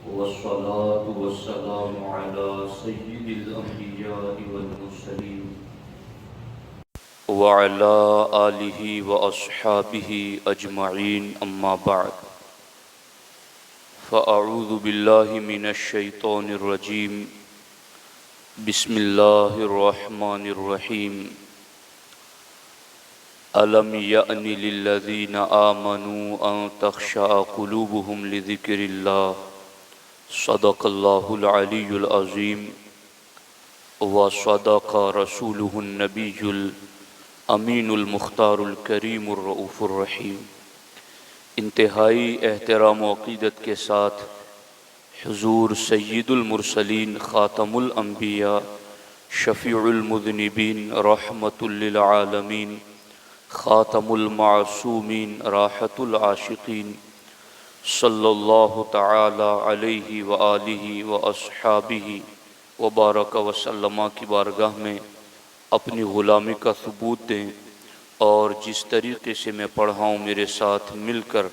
والصلاة والسلام على سيد الأنبياء والمرسلين وعلى آله وأصحابه أجمعين أما بعد فأعوذ بالله من الشيطان الرجيم بسم الله الرحمن الرحيم ألم يأن للذين آمنوا أن تخشع قلوبهم لذكر الله صدق الله العلي العظيم وصدق رسوله النبي الأمين المختار الكريم الرؤوف الرحيم۔ انتہائی احترام و عقیدت کے ساتھ حضور سید المرسلین خاتم الانبیاء شفیع المذنبین رحمت للعالمین خاتم المعصومین راحت العاشقین صلی اللہ تعالی علیہ وآلہ واصحابہ وبارک وسلم کی بارگاہ میں اپنی غلامی کا ثبوت دیں، اور جس طریقے سے میں پڑھا ہوں میرے ساتھ مل کر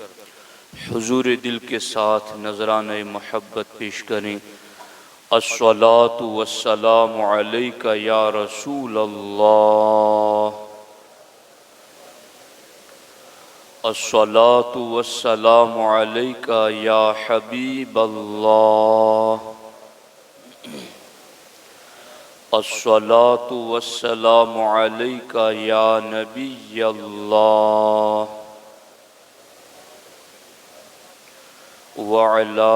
حضور دل کے ساتھ نذرانہ محبت پیش کریں۔ الصلاۃ والسلام علیک یا رسول اللہ، الصلاۃ والسلام علیک یا حبیب اللہ، الصلاۃ والسلام علیک یا نبی اللہ، وعلی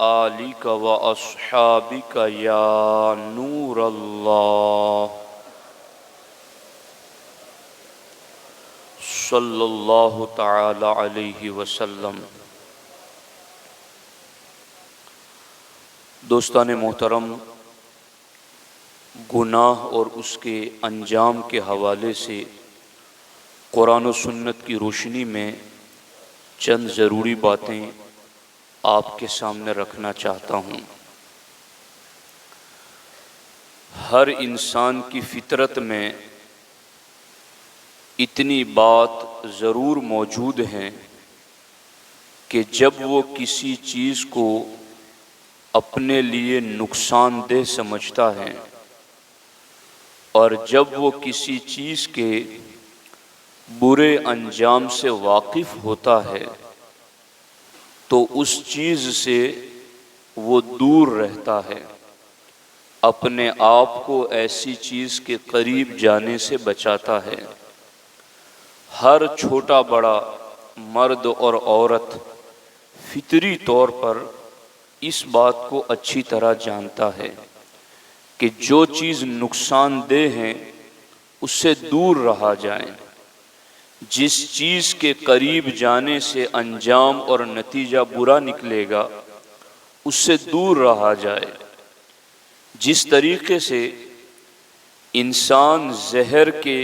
آلک واصحابک یا نور اللہ، صلی اللہ تعالی علیہ وسلم۔ دوستان محترم، گناہ اور اس کے انجام کے حوالے سے قرآن و سنت کی روشنی میں چند ضروری باتیں آپ کے سامنے رکھنا چاہتا ہوں۔ ہر انسان کی فطرت میں اتنی بات ضرور موجود ہے کہ جب وہ کسی چیز کو اپنے لیے نقصان دہ سمجھتا ہے اور جب وہ کسی چیز کے برے انجام سے واقف ہوتا ہے تو اس چیز سے وہ دور رہتا ہے، اپنے آپ کو ایسی چیز کے قریب جانے سے بچاتا ہے۔ ہر چھوٹا بڑا مرد اور عورت فطری طور پر اس بات کو اچھی طرح جانتا ہے کہ جو چیز نقصان دہ ہے اس سے دور رہا جائے، جس چیز کے قریب جانے سے انجام اور نتیجہ برا نکلے گا اس سے دور رہا جائے۔ جس طریقے سے انسان زہر کے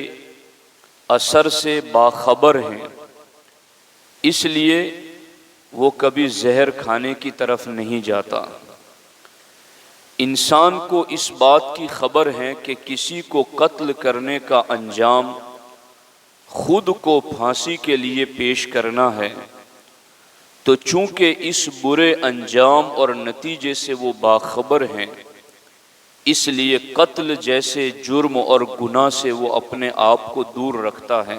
اثر سے باخبر ہیں، اس لیے وہ کبھی زہر کھانے کی طرف نہیں جاتا۔ انسان کو اس بات کی خبر ہے کہ کسی کو قتل کرنے کا انجام خود کو پھانسی کے لیے پیش کرنا ہے، تو چونکہ اس برے انجام اور نتیجے سے وہ باخبر ہیں، اس لیے قتل جیسے جرم اور گناہ سے وہ اپنے آپ کو دور رکھتا ہے۔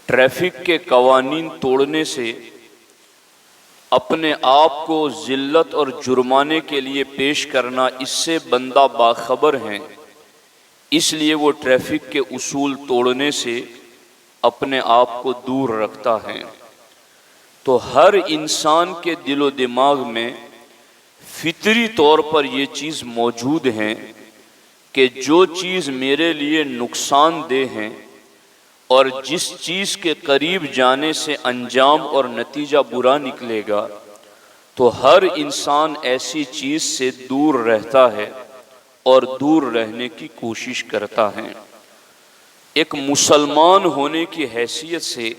ٹریفک کے قوانین توڑنے سے اپنے آپ کو ذلت اور جرمانے کے لیے پیش کرنا، اس سے بندہ باخبر ہے، اس لیے وہ ٹریفک کے اصول توڑنے سے اپنے آپ کو دور رکھتا ہے۔ تو ہر انسان کے دل و دماغ میں فطری طور پر یہ چیز موجود ہے کہ جو چیز میرے لیے نقصان دہ ہے اور جس چیز کے قریب جانے سے انجام اور نتیجہ برا نکلے گا، تو ہر انسان ایسی چیز سے دور رہتا ہے اور دور رہنے کی کوشش کرتا ہے۔ ایک مسلمان ہونے کی حیثیت سے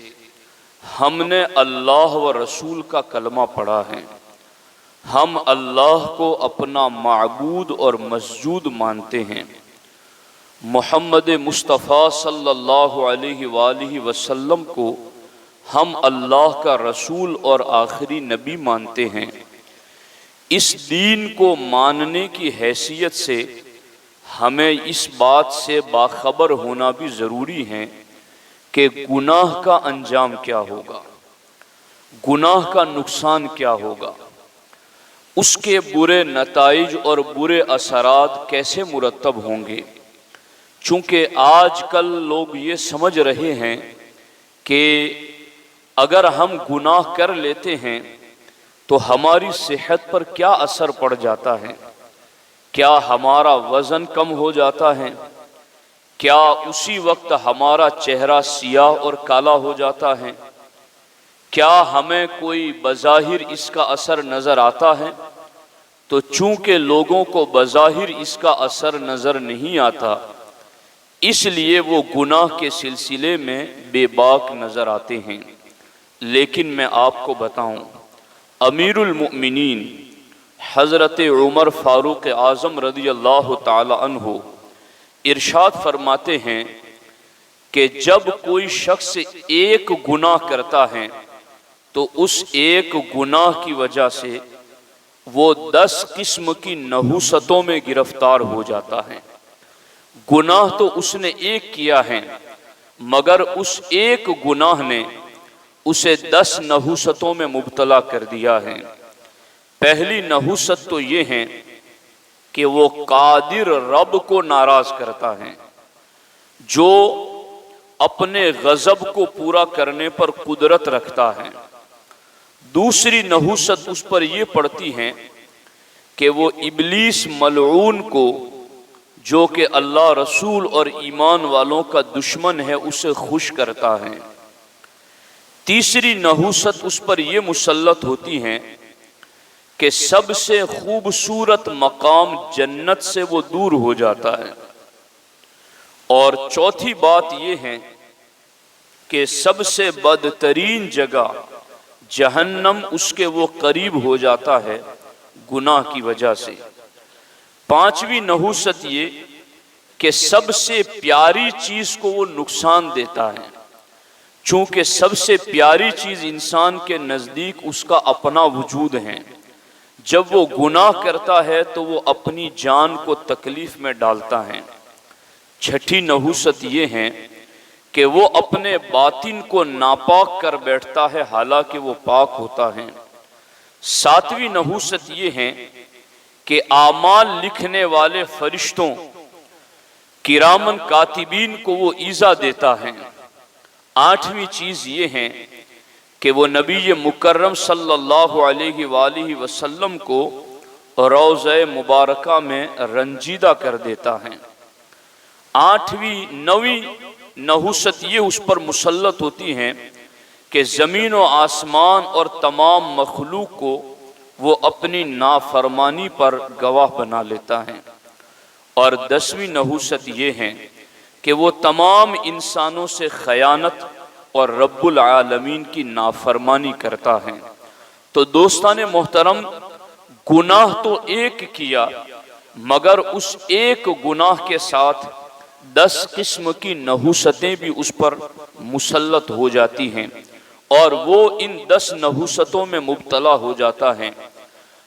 ہم نے اللہ و رسول کا کلمہ پڑھا ہے، ہم اللہ کو اپنا معبود اور مسجود مانتے ہیں، محمد مصطفیٰ صلی اللہ علیہ وآلہ وسلم کو ہم اللہ کا رسول اور آخری نبی مانتے ہیں، اس دین کو ماننے کی حیثیت سے ہمیں اس بات سے باخبر ہونا بھی ضروری ہے کہ گناہ کا انجام کیا ہوگا، گناہ کا نقصان کیا ہوگا، اس کے برے نتائج اور برے اثرات کیسے مرتب ہوں گے۔ چونکہ آج کل لوگ یہ سمجھ رہے ہیں کہ اگر ہم گناہ کر لیتے ہیں تو ہماری صحت پر کیا اثر پڑ جاتا ہے، کیا ہمارا وزن کم ہو جاتا ہے، کیا اسی وقت ہمارا چہرہ سیاہ اور کالا ہو جاتا ہے، کیا ہمیں کوئی بظاہر اس کا اثر نظر آتا ہے؟ تو چونکہ لوگوں کو بظاہر اس کا اثر نظر نہیں آتا، اس لیے وہ گناہ کے سلسلے میں بے باک نظر آتے ہیں۔ لیکن میں آپ کو بتاؤں، امیر المؤمنین حضرت عمر فاروق اعظم رضی اللہ تعالی عنہ ارشاد فرماتے ہیں کہ جب کوئی شخص ایک گناہ کرتا ہے تو اس ایک گناہ کی وجہ سے وہ 10 قسم کی نحوستوں میں گرفتار ہو جاتا ہے۔ گناہ تو اس نے ایک کیا ہے، مگر اس ایک گناہ نے اسے 10 نحوستوں میں مبتلا کر دیا ہے۔ پہلی نحوست تو یہ ہے کہ وہ قادر رب کو ناراض کرتا ہے، جو اپنے غضب کو پورا کرنے پر قدرت رکھتا ہے۔ دوسری نحوست اس پر یہ پڑتی ہے کہ وہ ابلیس ملعون کو، جو کہ اللہ رسول اور ایمان والوں کا دشمن ہے، اسے خوش کرتا ہے۔ تیسری نحوست اس پر یہ مسلط ہوتی ہے کہ سب سے خوبصورت مقام جنت سے وہ دور ہو جاتا ہے۔ اور چوتھی بات یہ ہے کہ سب سے بدترین جگہ جہنم اس کے وہ قریب ہو جاتا ہے گناہ کی وجہ سے۔ پانچویں نحوست یہ کہ سب سے پیاری چیز کو وہ نقصان دیتا ہے، چونکہ سب سے پیاری چیز انسان کے نزدیک اس کا اپنا وجود ہے۔ جب وہ گناہ کرتا ہے تو وہ اپنی جان کو تکلیف میں ڈالتا ہے۔ چھٹی نحوست یہ ہے کہ وہ اپنے باطن کو ناپاک کر بیٹھتا ہے حالانکہ وہ پاک ہوتا ہے۔ ساتویں نحوست یہ ہے کہ اعمال لکھنے والے فرشتوں کرامن کاتبین کو وہ ایذا دیتا ہے۔ آٹھویں چیز یہ ہے کہ وہ نبی مکرم صلی اللہ علیہ وآلہ وسلم کو روضہ مبارکہ میں رنجیدہ کر دیتا ہے۔ نویں نحوست یہ اس پر مسلط ہوتی ہیں کہ زمین و آسمان اور تمام مخلوق کو وہ اپنی نافرمانی پر گواہ بنا لیتا ہے۔ اور 10ویں نحوست یہ ہے کہ وہ تمام انسانوں سے خیانت اور رب العالمین کی نافرمانی کرتا ہے۔ تو دوستان محترم، گناہ تو ایک کیا، مگر اس ایک گناہ کے ساتھ 10 قسم کی نحوستیں بھی اس پر مسلط ہو جاتی ہیں، اور وہ ان 10 نحوستوں میں مبتلا ہو جاتا ہے۔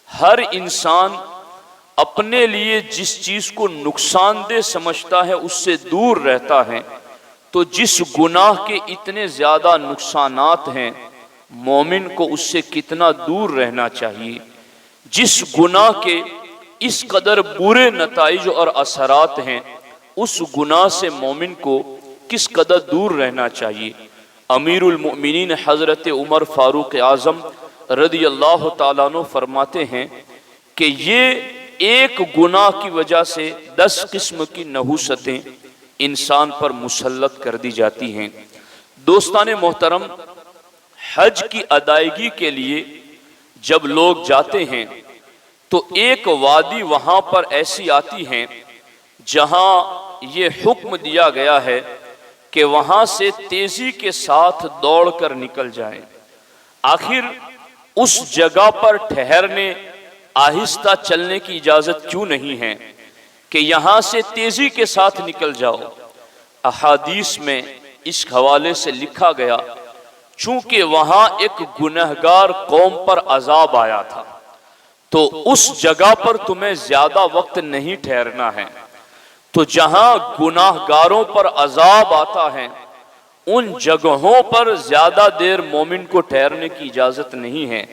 ہر انسان اپنے لیے جس چیز کو نقصان دہ سمجھتا ہے اس سے دور رہتا ہے۔ تو جس گناہ کے اتنے زیادہ نقصانات ہیں، مومن کو اس سے کتنا دور رہنا چاہیے۔ جس گناہ کے اس قدر برے نتائج اور اثرات ہیں، اس گناہ سے مومن کو کس قدر دور رہنا چاہیے۔ امیر المؤمنین حضرت عمر فاروق اعظم رضی اللہ تعالیٰ عنہ فرماتے ہیں کہ یہ ایک گناہ کی وجہ سے 10 قسم کی نحوستیں انسان پر مسلط کر دی جاتی ہیں۔ دوستان محترم، حج کی ادائیگی کے لیے جب لوگ جاتے ہیں تو ایک وادی وہاں پر ایسی آتی ہے جہاں یہ حکم دیا گیا ہے کہ وہاں سے تیزی کے ساتھ دوڑ کر نکل جائیں۔ آخر اس جگہ پر ٹھہرنے، آہستہ چلنے کی اجازت کیوں نہیں ہے کہ یہاں سے تیزی کے ساتھ نکل جاؤ؟ احادیث میں اس حوالے سے لکھا گیا، چونکہ وہاں ایک گنہگار قوم پر عذاب آیا تھا، تو اس جگہ پر تمہیں زیادہ وقت نہیں ٹھہرنا ہے۔ تو جہاں گناہ گاروں پر عذاب آتا ہے ان جگہوں پر زیادہ دیر مومن کو ٹھہرنے کی اجازت نہیں ہے،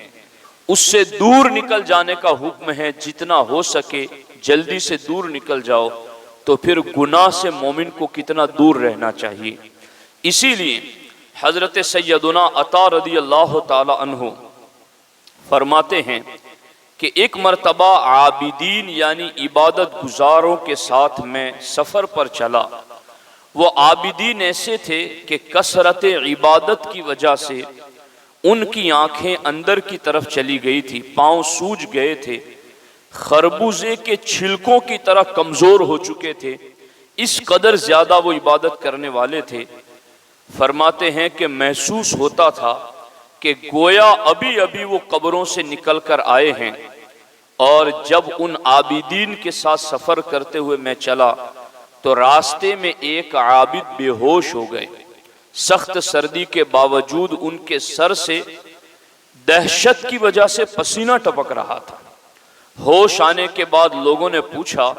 اس سے دور نکل جانے کا حکم ہے، جتنا ہو سکے جلدی سے دور نکل جاؤ۔ تو پھر گناہ سے مومن کو کتنا دور رہنا چاہیے۔ اسی لیے حضرت سیدنا عطا رضی اللہ تعالی عنہ فرماتے ہیں کہ ایک مرتبہ عابدین یعنی عبادت گزاروں کے ساتھ میں سفر پر چلا۔ وہ عابدین ایسے تھے کہ کثرت عبادت کی وجہ سے ان کی آنکھیں اندر کی طرف چلی گئی تھی، پاؤں سوج گئے تھے، خربوزے کے چھلکوں کی طرح کمزور ہو چکے تھے، اس قدر زیادہ وہ عبادت کرنے والے تھے۔ فرماتے ہیں کہ محسوس ہوتا تھا کہ گویا ابھی ابھی وہ قبروں سے نکل کر آئے ہیں۔ اور جب ان عابدین کے ساتھ سفر کرتے ہوئے میں چلا تو راستے میں ایک عابد بے ہوش ہو گئے۔ سخت سردی کے باوجود ان کے سر سے دہشت کی وجہ سے پسینہ ٹپک رہا تھا۔ ہوش آنے کے بعد لوگوں نے پوچھا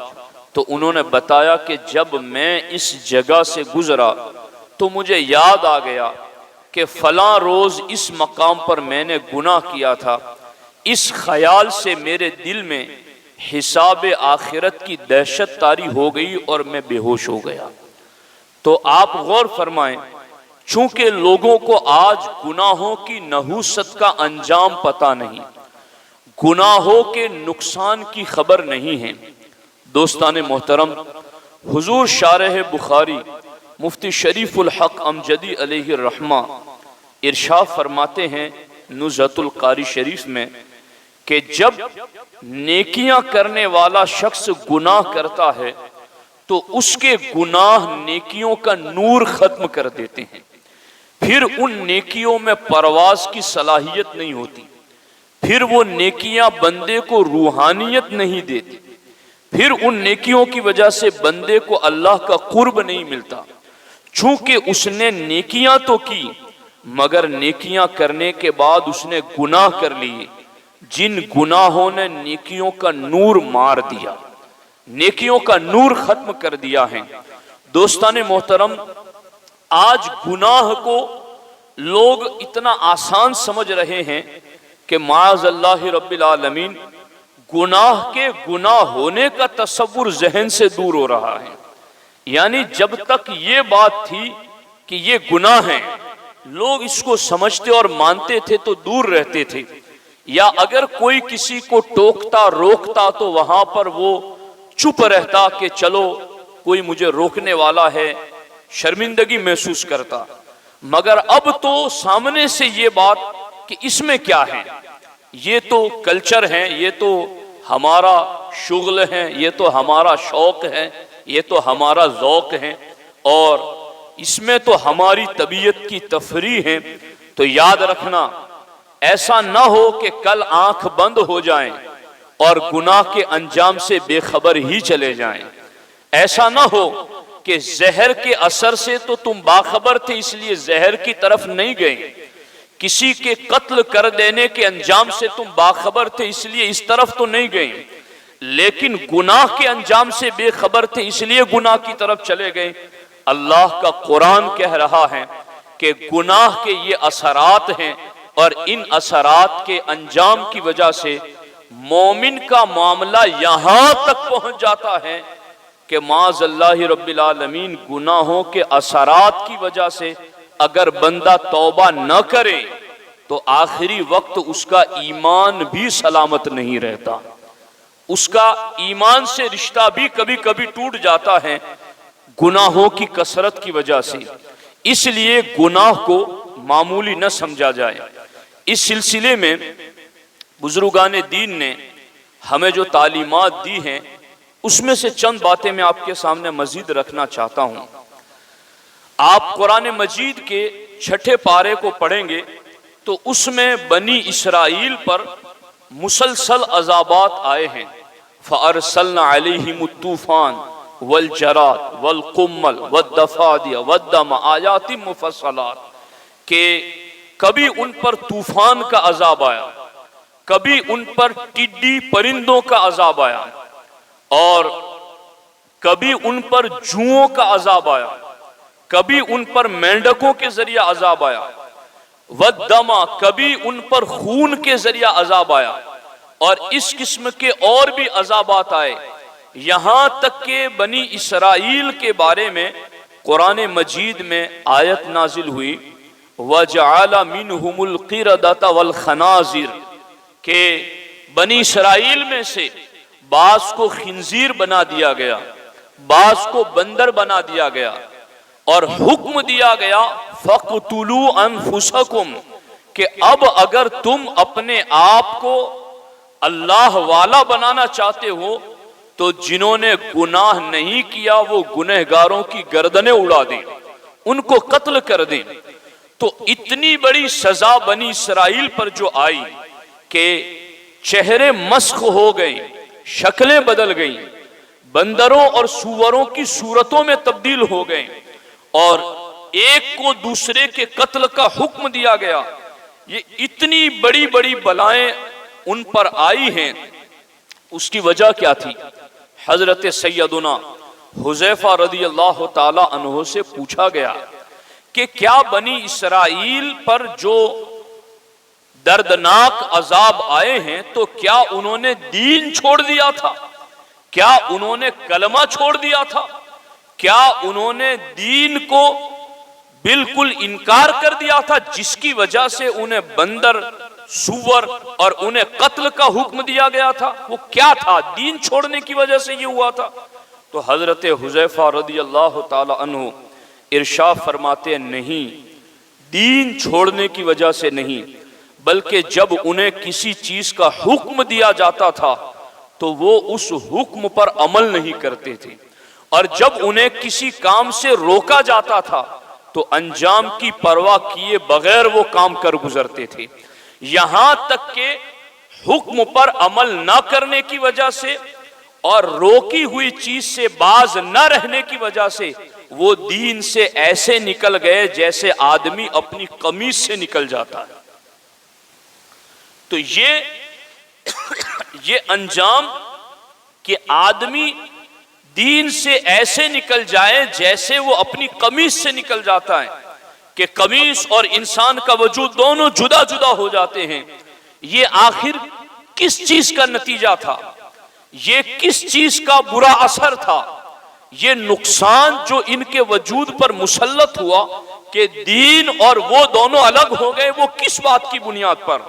تو انہوں نے بتایا کہ جب میں اس جگہ سے گزرا تو مجھے یاد آ گیا کہ فلاں روز اس مقام پر میں نے گناہ کیا تھا، اس خیال سے میرے دل میں حساب آخرت کی دہشت طاری ہو گئی اور میں بے ہوش ہو گیا۔ تو آپ غور فرمائیں، چونکہ لوگوں کو آج گناہوں کی نحوست کا انجام پتہ نہیں، گناہوں کے نقصان کی خبر نہیں ہے۔ دوستان محترم، حضور شارح بخاری مفتی شریف الحق امجدی علیہ الرحمہ ارشاد فرماتے ہیں نزہۃ القاری شریف میں کہ جب نیکیاں کرنے والا شخص گناہ کرتا ہے تو اس کے گناہ نیکیوں کا نور ختم کر دیتے ہیں، پھر ان نیکیوں میں پرواز کی صلاحیت نہیں ہوتی، پھر وہ نیکیاں بندے کو روحانیت نہیں دیتی، پھر ان نیکیوں کی وجہ سے بندے کو اللہ کا قرب نہیں ملتا، چونکہ اس نے نیکیاں تو کی مگر نیکیاں کرنے کے بعد اس نے گناہ کر لیے، جن گناہوں نے نیکیوں کا نور مار دیا، نیکیوں کا نور ختم کر دیا ہے۔ دوستان محترم، آج گناہ کو لوگ اتنا آسان سمجھ رہے ہیں کہ معاذ اللہ رب العالمین گناہ کے گناہ ہونے کا تصور ذہن سے دور ہو رہا ہے۔ یعنی جب تک یہ بات تھی کہ یہ گناہ ہے، لوگ اس کو سمجھتے اور مانتے تھے تو دور رہتے تھے، یا اگر کوئی کسی کو ٹوکتا روکتا تو وہاں پر وہ چپ رہتا کہ چلو کوئی مجھے روکنے والا ہے، شرمندگی محسوس کرتا۔ مگر اب تو سامنے سے یہ بات کہ اس میں کیا ہے، یہ تو کلچر ہے، یہ تو ہمارا شغل ہے، یہ تو ہمارا شوق ہے، یہ تو ہمارا ذوق ہے، اور اس میں تو ہماری طبیعت کی تفریح ہے۔ تو یاد رکھنا، ایسا نہ ہو کہ کل آنکھ بند ہو جائیں اور گناہ کے انجام سے بے خبر ہی چلے جائیں۔ ایسا نہ ہو کہ زہر کے اثر سے تو تم باخبر تھے اس لیے زہر کی طرف نہیں گئے، کسی کے قتل کر دینے کے انجام سے تم باخبر تھے اس لیے اس طرف تو نہیں گئے، لیکن گناہ کے انجام سے بے خبر تھے اس لیے گناہ کی طرف چلے گئے۔ اللہ کا قرآن کہہ رہا ہے کہ گناہ کے یہ اثرات ہیں، اور ان اثرات کے انجام کی وجہ سے مومن کا معاملہ یہاں تک پہنچ جاتا ہے کہ معاذ اللہ رب العالمین گناہوں کے اثرات کی وجہ سے اگر بندہ توبہ نہ کرے تو آخری وقت اس کا ایمان بھی سلامت نہیں رہتا، اس کا ایمان سے رشتہ بھی کبھی کبھی ٹوٹ جاتا ہے گناہوں کی کثرت کی وجہ سے۔ اس لیے گناہ کو معمولی نہ سمجھا جائے۔ اس سلسلے میں بزرگان دین نے ہمیں جو تعلیمات دی ہیں اس میں سے چند باتیں میں آپ کے سامنے مزید رکھنا چاہتا ہوں۔ آپ قرآن مجید کے 6 پارے کو پڑھیں گے تو اس میں بنی اسرائیل پر مسلسل عذابات آئے ہیں۔ فَأَرْسَلْنَا عَلَيْهِمُ الطُّوفَانَ وَالْجَرَادَ وَالْقُمَّلَ وَالضَّفَادِعَ وَالدَّمَ آیَاتٍ مُفَصَّلَاتٍ کہ کبھی ان پر طوفان کا عذاب آیا، کبھی ان پر ٹڈی پرندوں کا عذاب آیا اور کبھی ان پر جوؤں کا عذاب آیا، کبھی ان پر مینڈکوں کے ذریعہ عذاب آیا، والدم کبھی ان پر خون کے ذریعہ عذاب آیا، اور اس قسم کے اور بھی عذابات آئے، یہاں تک کہ بنی اسرائیل کے بارے میں قرآن مجید میں آیت نازل ہوئی وَجَعَلَ مِنْهُمُ الْقِرَدَةَ وَالْخَنَازِرَ کہ بنی اسرائیل میں سے بعض کو خنزیر بنا دیا گیا، بعض کو بندر بنا دیا گیا، اور حکم دیا گیا فَقْتُلُوا أَنفُسَكُمْ کہ اب اگر تم اپنے آپ کو اللہ والا بنانا چاہتے ہو تو جنہوں نے گناہ نہیں کیا وہ گنہگاروں کی گردنیں اڑا دیں، ان کو قتل کر دیں۔ تو اتنی بڑی سزا بنی اسرائیل پر جو آئی کہ چہرے مسخ ہو گئیں، شکلیں بدل گئیں، بندروں اور سوروں کی صورتوں میں تبدیل ہو گئیں، اور ایک کو دوسرے کے قتل کا حکم دیا گیا۔ یہ اتنی بڑی بڑی بلائیں ان پر آئی ہیں، اس کی وجہ کیا تھی؟ حضرت سیدنا حذیفہ رضی اللہ تعالی عنہ سے پوچھا گیا کہ کیا بنی اسرائیل پر جو دردناک عذاب آئے ہیں تو کیا انہوں نے دین چھوڑ دیا تھا؟ کیا انہوں نے کلمہ چھوڑ دیا تھا؟ کیا انہوں نے دین کو بالکل انکار کر دیا تھا جس کی وجہ سے انہیں بندر، سور اور انہیں قتل کا حکم دیا گیا تھا؟ وہ کیا تھا؟ دین چھوڑنے کی وجہ سے یہ ہوا تھا؟ تو حضرت حذیفہ رضی اللہ تعالی عنہ ارشاد فرماتے ہیں نہیں، دین چھوڑنے کی وجہ سے نہیں، بلکہ جب انہیں کسی چیز کا حکم دیا جاتا تھا تو وہ اس حکم پر عمل نہیں کرتے تھے، اور جب انہیں کسی کام سے روکا جاتا تھا تو انجام کی پرواہ کیے بغیر وہ کام کر گزرتے تھے، یہاں تک کہ حکم پر عمل نہ کرنے کی وجہ سے اور روکی ہوئی چیز سے باز نہ رہنے کی وجہ سے وہ دین سے ایسے نکل گئے جیسے آدمی اپنی قمیص سے نکل جاتا ہے۔ تو یہ انجام کہ آدمی دین سے ایسے نکل جائے جیسے وہ اپنی قمیص سے نکل جاتا ہے، کہ قمیص اور انسان کا وجود دونوں جدا جدا ہو جاتے ہیں، یہ آخر کس چیز کا نتیجہ تھا؟ یہ کس چیز کا برا اثر تھا؟ یہ نقصان جو ان کے وجود پر مسلط ہوا کہ دین اور وہ دونوں الگ ہو گئے، وہ کس بات کی بنیاد پر؟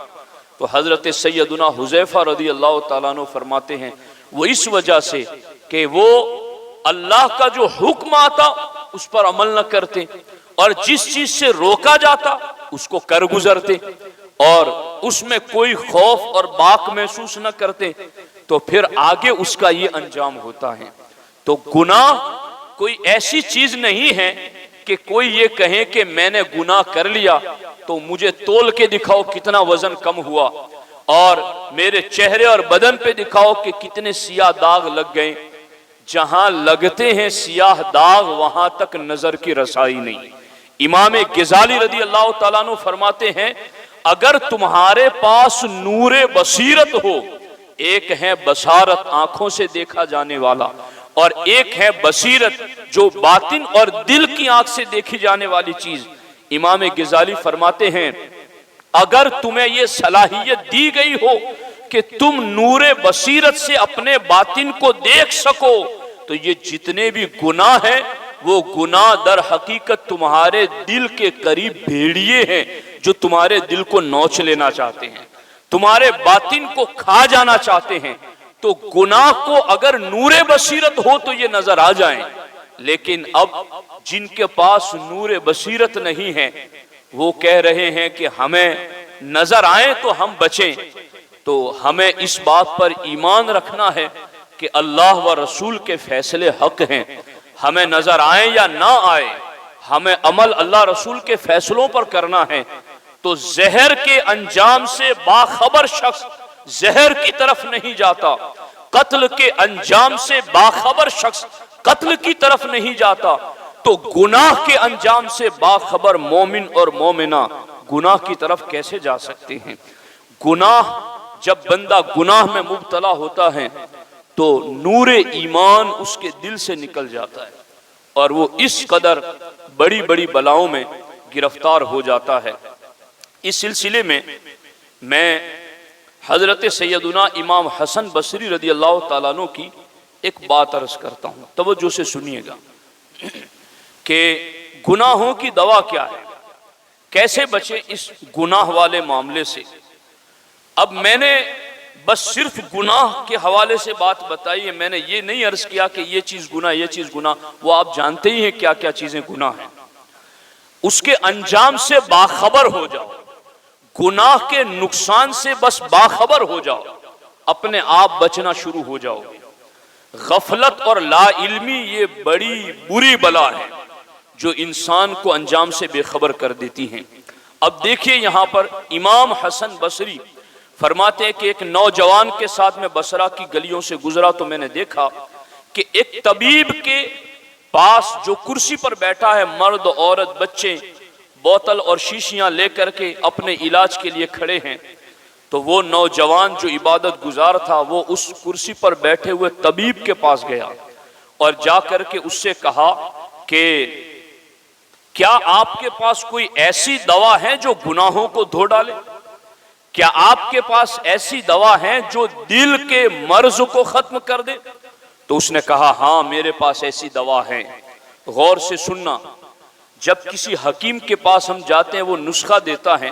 تو حضرت سیدنا حذیفہ رضی اللہ تعالیٰ عنہ فرماتے ہیں وہ اس وجہ سے کہ وہ اللہ کا جو حکم آتا اس پر عمل نہ کرتے، اور جس چیز سے روکا جاتا اس کو کر گزرتے، اور اس میں کوئی خوف اور باک محسوس نہ کرتے، تو پھر آگے اس کا یہ انجام ہوتا ہے۔ تو گناہ کوئی ایسی چیز نہیں ہے کہ کوئی یہ کہے کہ میں نے گناہ کر لیا تو مجھے تول کے دکھاؤ کتنا وزن کم ہوا، اور میرے چہرے اور بدن پہ دکھاؤ کہ کتنے سیاہ داغ لگ گئے۔ جہاں لگتے ہیں سیاہ داغ وہاں تک نظر کی رسائی نہیں۔ امام غزالی رضی اللہ تعالیٰ عنہ فرماتے ہیں اگر تمہارے پاس نور بصیرت ہو، ایک ہے بصارت آنکھوں سے دیکھا جانے والا، اور ایک ہے بصیرت جو باطن اور دل کی آنکھ سے دیکھی جانے والی چیز، امام غزالی فرماتے ہیں اگر تمہیں یہ صلاحیت دی گئی ہو کہ تم نور بصیرت سے اپنے باطن کو دیکھ سکو تو یہ جتنے بھی گناہ ہیں وہ گناہ در حقیقت تمہارے دل کے قریب بھیڑیے ہیں جو تمہارے دل کو نوچ لینا چاہتے ہیں، تمہارے باطن کو کھا جانا چاہتے ہیں۔ تو گناہ کو اگر نور بصیرت ہو تو یہ نظر آ جائیں، لیکن اب جن کے پاس نور بصیرت نہیں ہے وہ کہہ رہے ہیں کہ ہمیں نظر آئیں تو ہم بچیں۔ تو ہمیں اس بات پر ایمان رکھنا ہے کہ اللہ و رسول کے فیصلے حق ہیں، ہمیں نظر آئیں یا نہ آئے ہمیں عمل اللہ رسول کے فیصلوں پر کرنا ہے۔ تو زہر کے انجام سے باخبر شخص زہر کی طرف نہیں جاتا، قتل کے انجام سے باخبر شخص قتل کی طرف نہیں جاتا، تو گناہ کے انجام سے باخبر مومن اور مومنہ گناہ کی طرف کیسے جا سکتے ہیں؟ گناہ جب بندہ گناہ میں مبتلا ہوتا ہے تو نور ایمان اس کے دل سے نکل جاتا ہے اور وہ اس قدر بڑی بڑی بلاؤں میں گرفتار ہو جاتا ہے۔ اس سلسلے میں حضرت سیدنا امام حسن بصری رضی اللہ تعالیٰ عنہ کی ایک بات عرض کرتا ہوں، توجہ سے سنیے گا کہ گناہوں کی دوا کیا ہے، کیسے بچیں اس گناہ والے معاملے سے۔ اب میں نے بس صرف گناہ کے حوالے سے بات بتائی ہے، میں نے یہ نہیں عرض کیا کہ یہ چیز گناہ یہ چیز گناہ، وہ آپ جانتے ہی ہیں کیا کیا چیزیں گناہ ہیں۔ اس کے انجام سے باخبر ہو جاؤ، گناہ کے نقصان سے بس باخبر ہو جاؤ، اپنے آپ بچنا شروع ہو جاؤ۔ غفلت اور لا علمی یہ بڑی بری بلا ہے جو انسان کو انجام سے بے خبر کر دیتی ہیں۔ اب دیکھیے یہاں پر امام حسن بصری فرماتے ہیں کہ ایک نوجوان کے ساتھ میں بصرہ کی گلیوں سے گزرا تو میں نے دیکھا کہ ایک طبیب کے پاس جو کرسی پر بیٹھا ہے، مرد عورت بچے بوتل اور شیشیاں لے کر کے اپنے علاج کے لیے کھڑے ہیں، تو وہ نوجوان جو عبادت گزار تھا وہ اس کرسی پر بیٹھے ہوئے طبیب کے پاس گیا اور جا کر کے اس سے کہا کہ کیا آپ کے پاس کوئی ایسی دوا ہے جو گناہوں کو دھو ڈالے؟ کیا آپ کے پاس ایسی دوا ہے جو دل کے مرض کو ختم کر دے؟ تو اس نے کہا ہاں میرے پاس ایسی دوا ہے۔ غور سے سننا، جب کسی حکیم کے پاس ہم جاتے ہیں وہ نسخہ دیتا ہے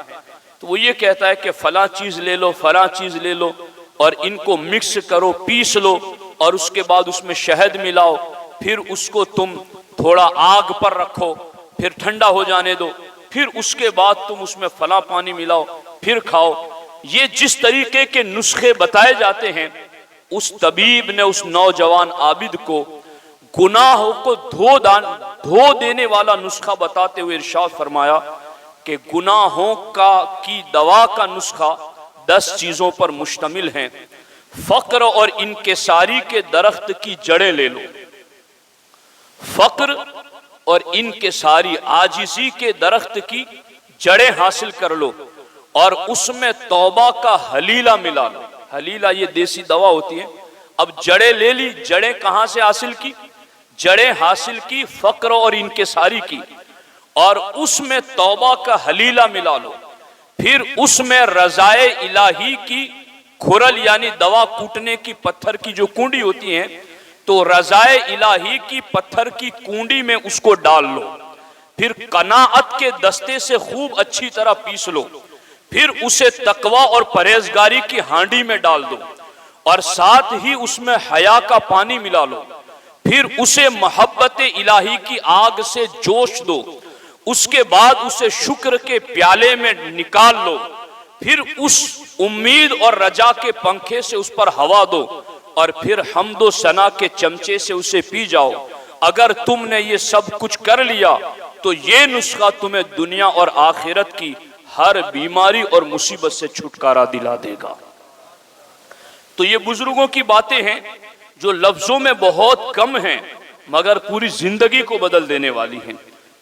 تو وہ یہ کہتا ہے کہ فلاں چیز لے لو فلاں چیز لے لو اور ان کو مکس کرو، پیس لو اور اس کے بعد اس میں شہد ملاؤ، پھر اس کو تم تھوڑا آگ پر رکھو، پھر ٹھنڈا ہو جانے دو، پھر اس کے بعد تم اس میں فلاں پانی ملاؤ، پھر کھاؤ۔ یہ جس طریقے کے نسخے بتائے جاتے ہیں، اس طبیب نے اس نوجوان عابد کو گناہوں کو دھو دینے والا نسخہ بتاتے ہوئے ارشاد فرمایا کہ گناہوں کی دوا کا نسخہ 10 چیزوں پر مشتمل ہیں۔ فقر اور انکساری کے درخت کی جڑیں لے لو، فقر اور انکساری عاجزی کے درخت کی جڑیں حاصل کر لو اور اس میں توبہ کا حلیلہ ملا لو۔ حلیلہ یہ دیسی دوا ہوتی ہے۔ اب جڑیں لے لی، جڑیں کہاں سے حاصل کی؟ جڑیں حاصل کی فقر اور انکساری کی، اور اس میں توبہ کا حلیلہ ملا لو، پھر اس میں رضائے الہی کی کھرل یعنی دوا کوٹنے کی پتھر کی جو کنڈی ہوتی ہیں، تو رضائے الہی کی پتھر کی کنڈی میں اس کو ڈال لو، پھر قناعت کے دستے سے خوب اچھی طرح پیس لو، پھر اسے تقوی اور پرہیزگاری کی ہانڈی میں ڈال دو اور ساتھ ہی اس میں حیا کا پانی ملا لو، پھر اسے محبت الہی کی آگ سے جوش دو، اس کے بعد اسے شکر کے پیالے میں نکال لو، پھر اس امید اور رجا کے پنکھے سے اس پر ہوا دو اور پھر حمد و ثنا کے چمچے سے اسے پی جاؤ۔ اگر تم نے یہ سب کچھ کر لیا تو یہ نسخہ تمہیں دنیا اور آخرت کی ہر بیماری اور مصیبت سے چھٹکارا دلا دے گا۔ تو یہ بزرگوں کی باتیں ہیں جو لفظوں میں بہت کم ہیں مگر پوری زندگی کو بدل دینے والی ہیں،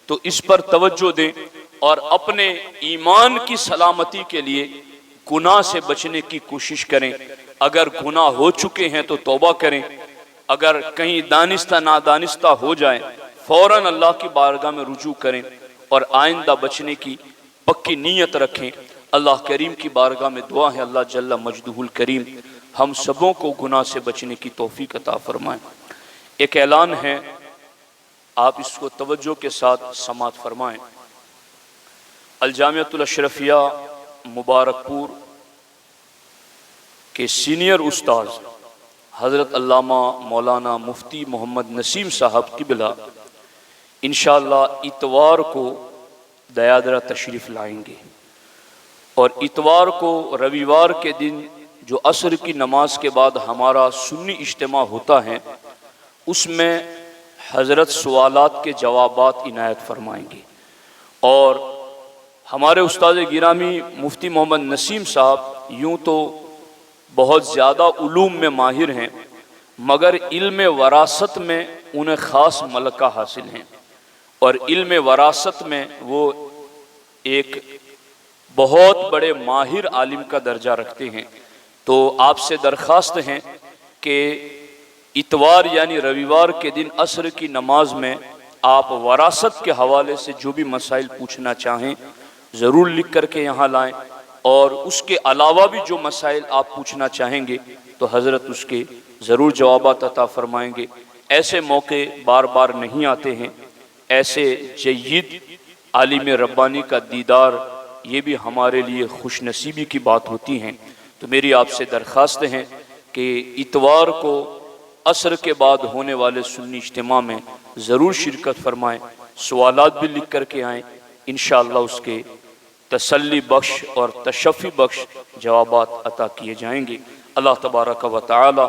تو اس پر توجہ دیں اور اپنے ایمان کی سلامتی کے لیے گناہ سے بچنے کی کوشش کریں۔ اگر گناہ ہو چکے ہیں تو توبہ کریں، اگر کہیں دانستہ نادانستہ ہو جائیں فوراً اللہ کی بارگاہ میں رجوع کریں اور آئندہ بچنے کی پکی نیت رکھیں۔ اللہ کریم کی بارگاہ میں دعا ہے اللہ جل مجدہ الکریم ہم سبوں کو گناہ سے بچنے کی توفیق عطا فرمائیں۔ ایک اعلان ہے، آپ اس کو توجہ کے ساتھ سماعت فرمائیں۔ الجامعۃ الاشرفیہ مبارک پور کے سینئر استاذ حضرت علامہ مولانا مفتی محمد نسیم صاحب قبلہ انشاءاللہ اتوار کو دیادرہ تشریف لائیں گے، اور اتوار کو رویوار کے دن جو عصر کی نماز کے بعد ہمارا سنی اجتماع ہوتا ہے اس میں حضرت سوالات کے جوابات عنایت فرمائیں گے، اور ہمارے استاد گرامی مفتی محمد نسیم صاحب یوں تو بہت زیادہ علوم میں ماہر ہیں مگر علم وراثت میں انہیں خاص ملکہ حاصل ہیں، اور علم وراثت میں وہ ایک بہت بڑے ماہر عالم کا درجہ رکھتے ہیں۔ تو آپ سے درخواست ہے کہ اتوار یعنی رویوار کے دن عصر کی نماز میں آپ وراثت کے حوالے سے جو بھی مسائل پوچھنا چاہیں ضرور لکھ کر کے یہاں لائیں، اور اس کے علاوہ بھی جو مسائل آپ پوچھنا چاہیں گے تو حضرت اس کے ضرور جوابات عطا فرمائیں گے۔ ایسے موقع بار بار نہیں آتے ہیں، ایسے جید عالم ربانی کا دیدار یہ بھی ہمارے لیے خوش نصیبی کی بات ہوتی ہیں۔ تو میری آپ سے درخواست ہے کہ اتوار کو عصر کے بعد ہونے والے سنی اجتماع میں ضرور شرکت فرمائیں، سوالات بھی لکھ کر کے آئیں، انشاءاللہ اس کے تسلی بخش اور تشفی بخش جوابات عطا کیے جائیں گے۔ اللہ تبارک و تعالی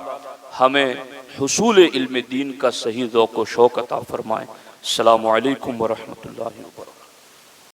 ہمیں حصول علم دین کا صحیح ذوق و شوق عطا فرمائے۔ السلام علیکم ورحمۃ اللہ وبرکاتہ۔